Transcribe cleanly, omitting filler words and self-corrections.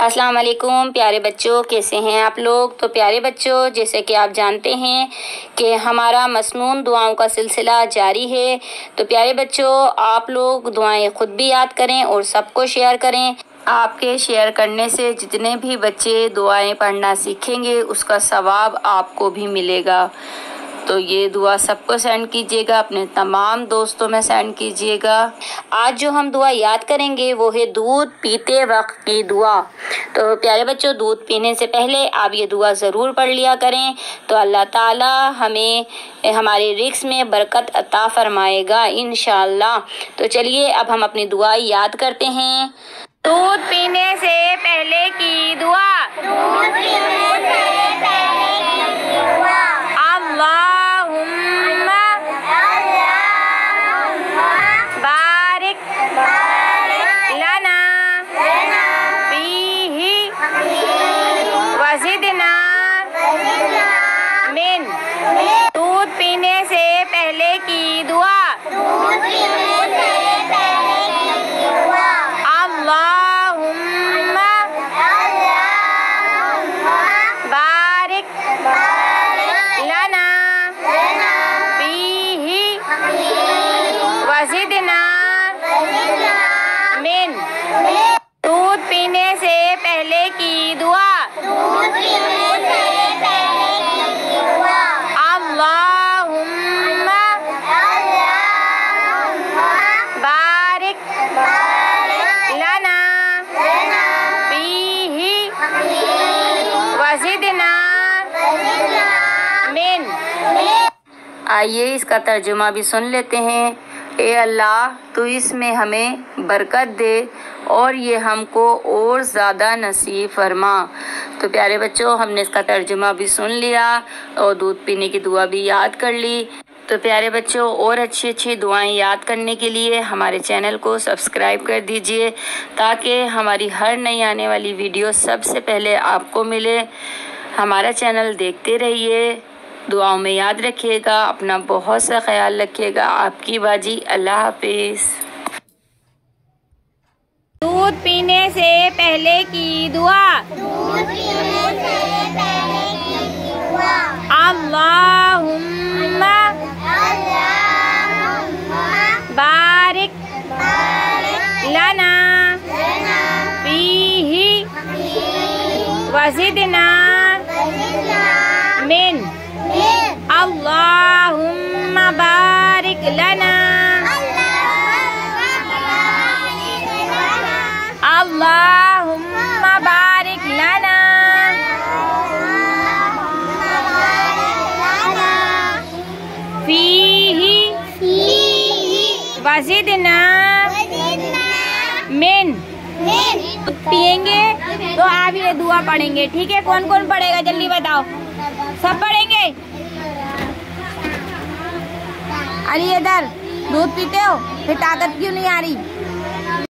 अस्सलाम वालेकुम प्यारे बच्चों, कैसे हैं आप लोग। तो प्यारे बच्चों, जैसे कि आप जानते हैं कि हमारा मसनून दुआओं का सिलसिला जारी है। तो प्यारे बच्चों, आप लोग दुआएं खुद भी याद करें और सबको शेयर करें। आपके शेयर करने से जितने भी बच्चे दुआएं पढ़ना सीखेंगे उसका सवाब आपको भी मिलेगा। तो ये दुआ सबको सेंड कीजिएगा, अपने तमाम दोस्तों में सेंड कीजिएगा। आज जो हम दुआ याद करेंगे वो है दूध पीते वक्त की दुआ। तो प्यारे बच्चों, दूध पीने से पहले आप ये दुआ ज़रूर पढ़ लिया करें, तो अल्लाह ताला हमें हमारे रिज़्क़ में बरकत अता फरमाएगा इंशाअल्लाह। तो चलिए अब हम अपनी दुआ याद करते हैं। दूध पीने से पहले की दुआ। दूध पीने से पहले की दुआ। अल्लाहुम्मा बारिक लना फीही वज़िदना मिन। दूध पीने से पहले की दुआ। आइए इसका तर्जुमा भी सुन लेते हैं। ए अल्लाह, तू इसमें हमें बरकत दे और ये हमको और ज़्यादा नसीब फरमा। तो प्यारे बच्चों, हमने इसका तर्जुमा भी सुन लिया और दूध पीने की दुआ भी याद कर ली। तो प्यारे बच्चों, और अच्छी अच्छी दुआएं याद करने के लिए हमारे चैनल को सब्सक्राइब कर दीजिए, ताकि हमारी हर नई आने वाली वीडियो सबसे पहले आपको मिले। हमारा चैनल देखते रहिए, दुआओं में याद रखिएगा, अपना बहुत सा ख्याल रखिएगा। आपकी बाजी, अल्लाह हाफिज़। दूध पीने से पहले की दुआ। अल्लाहुम्मा बारिक लना फीही वज़िदना मिन। अल्लाहुम्मा बारिक लना। अल्लाहुम्मा बारिक लना फीही वज़िदना मिन। पिएंगे तो आप ये दुआ पढ़ेंगे, ठीक है? कौन कौन पढ़ेगा जल्दी बताओ। सब पढ़ेंगे? अरे इधर दूध पीते हो फिर ताकत क्यों नहीं आ रही?